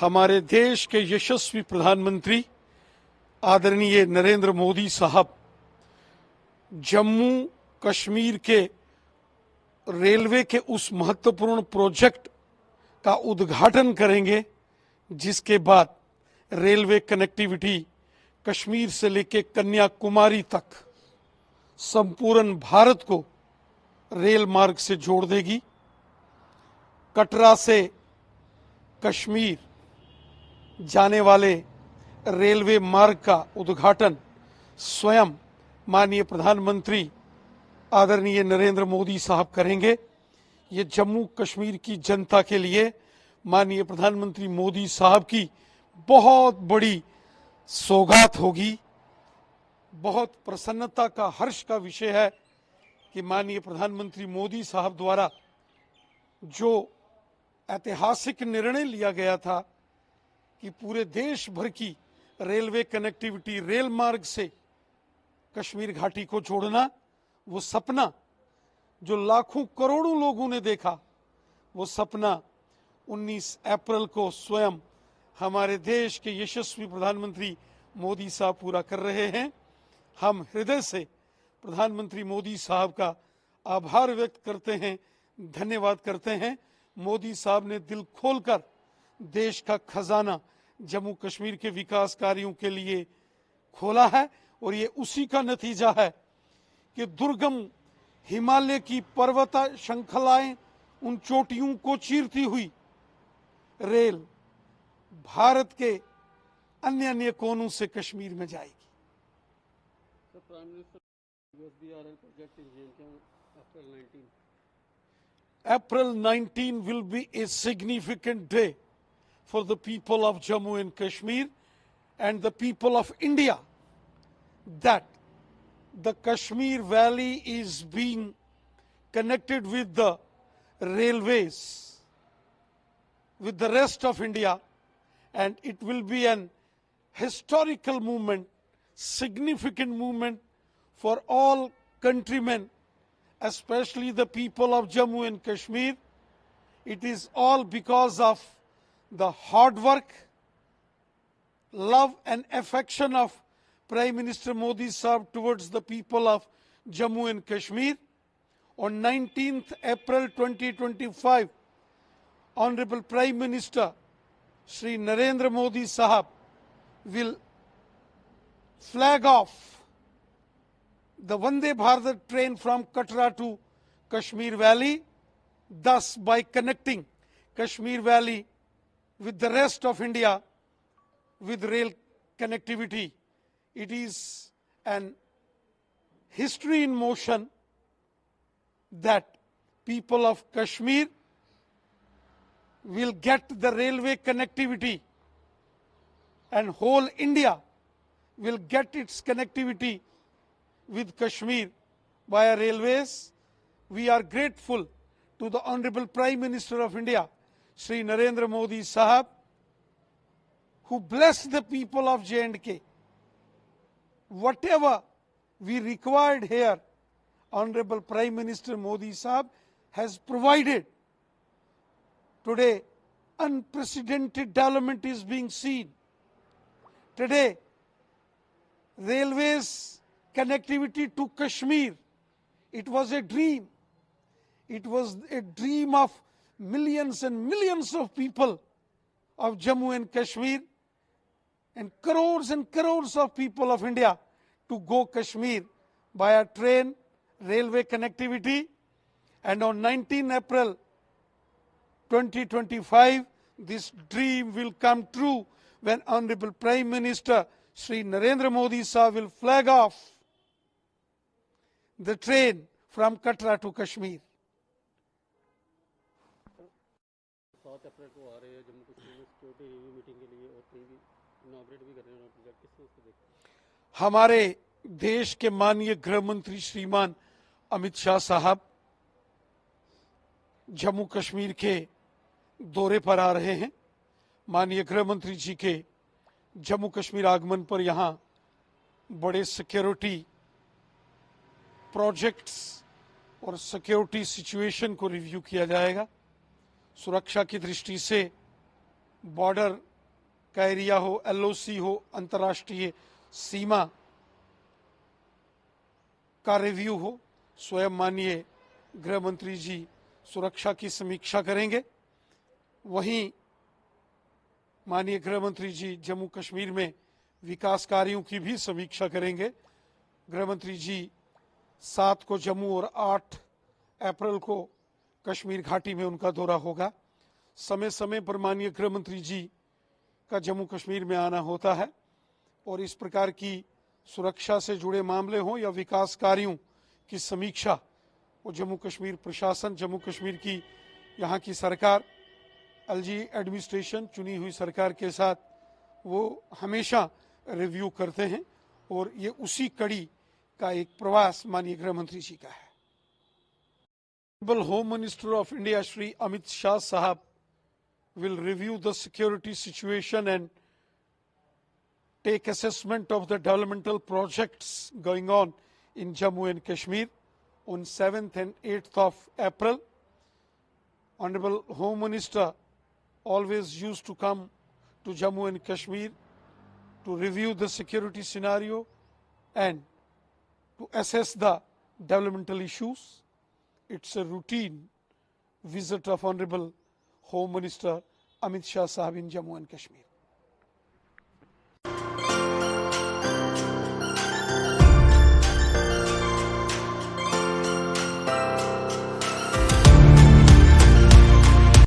हमारे देश के यशस्वी प्रधानमंत्री आदरणीय नरेंद्र मोदी साहब जम्मू कश्मीर के रेलवे के उस महत्वपूर्ण प्रोजेक्ट का उद्घाटन करेंगे जिसके बाद रेलवे कनेक्टिविटी कश्मीर से लेकर कन्याकुमारी तक संपूर्ण भारत को रेल मार्ग से जोड़ देगी। कटरा से कश्मीर जाने वाले रेलवे मार्ग का उद्घाटन स्वयं माननीय प्रधानमंत्री आदरणीय नरेंद्र मोदी साहब करेंगे। ये जम्मू कश्मीर की जनता के लिए माननीय प्रधानमंत्री मोदी साहब की बहुत बड़ी सौगात होगी। बहुत प्रसन्नता का, हर्ष का विषय है कि माननीय प्रधानमंत्री मोदी साहब द्वारा जो ऐतिहासिक निर्णय लिया गया था कि पूरे देश भर की रेलवे कनेक्टिविटी रेल मार्ग से कश्मीर घाटी को जोड़ना, वो सपना जो लाखों करोड़ों लोगों ने देखा, वो सपना 19 अप्रैल को स्वयं हमारे देश के यशस्वी प्रधानमंत्री मोदी साहब पूरा कर रहे हैं। हम हृदय से प्रधानमंत्री मोदी साहब का आभार व्यक्त करते हैं, धन्यवाद करते हैं। मोदी साहब ने दिल खोलकर देश का खजाना जम्मू कश्मीर के विकास कार्यों के लिए खोला है और ये उसी का नतीजा है कि दुर्गम हिमालय की पर्वत श्रृंखलाएं, उन चोटियों को चीरती हुई रेल भारत के अन्य अन्य कोनों से कश्मीर में जाएगी। April 19 will be a significant day for the people of Jammu and Kashmir and the people of India, that the Kashmir Valley is being connected with the railways, with the rest of India, and it will be an historical movement, significant movement for all countrymen, especially the people of Jammu and Kashmir. It is all because of the hard work, love and affection of Prime Minister Modi Sahab towards the people of Jammu and Kashmir. On 19th April 2025, Honorable Prime Minister Shri Narendra Modi Sahab will flag off the Vande Bharat train from Katra to Kashmir Valley, thus by connecting Kashmir Valley with the rest of India with rail connectivity. It is an history in motion that people of Kashmir will get the railway connectivity and whole India will get its connectivity with Kashmir via railways. We are grateful to the Honorable Prime Minister of India, Shri Narendra Modi Sahab, who blessed the people of J&K. Whatever we required here, Honorable Prime Minister Modi Sahab has provided. Today, unprecedented development is being seen. Today, railways connectivity to Kashmir, it was a dream. It was a dream of millions and millions of people of Jammu and Kashmir and crores of people of India to go Kashmir by a train, railway connectivity. And on 19 April 2025, this dream will come true when Honorable Prime Minister Shri Narendra Modi Sahab will flag off the train from Katra to Kashmir. 7 अप्रैल को आ रहे हैं जम्मू कश्मीर में security review meeting के लिए और कहीं भी inaugurate भी कर रहे हैं प्रोजेक्ट, किस तरह से देखते हैं? हमारे देश के माननीय गृह मंत्री श्रीमान अमित शाह साहब जम्मू कश्मीर के दौरे पर आ रहे हैं। माननीय गृह मंत्री जी के जम्मू कश्मीर आगमन पर यहाँ बड़े सिक्योरिटी प्रोजेक्ट्स और सिक्योरिटी सिचुएशन को रिव्यू किया जाएगा। सुरक्षा की दृष्टि से बॉर्डर का एरिया हो, LOC हो, अंतर्राष्ट्रीय सीमा का रिव्यू हो। स्वयं माननीय गृह मंत्री जी सुरक्षा की समीक्षा करेंगे। वहीं माननीय गृह मंत्री जी जम्मू कश्मीर में विकास कार्यों की भी समीक्षा करेंगे। गृह मंत्री जी 7 को जम्मू और 8 अप्रैल को कश्मीर घाटी में उनका दौरा होगा। समय समय पर माननीय गृह मंत्री जी का जम्मू कश्मीर में आना होता है और इस प्रकार की सुरक्षा से जुड़े मामले हों या विकास कार्यों की समीक्षा वो जम्मू कश्मीर प्रशासन, जम्मू कश्मीर की यहाँ की सरकार, LG एडमिनिस्ट्रेशन, चुनी हुई सरकार के साथ वो हमेशा रिव्यू करते हैं और ये उसी कड़ी का एक प्रवास माननीय गृह मंत्री जी का है। Home minister of India Shri Amit Shah साहब will review the security situation and take assessment of the developmental projects going on in Jammu and Kashmir on 7th and 8th of April. Honorable Home Minister always used to come to Jammu and Kashmir to review the security scenario and to assess the developmental issues. It's a routine visit of Honorable Home Minister Amit Shah Sahab in Jammu and Kashmir.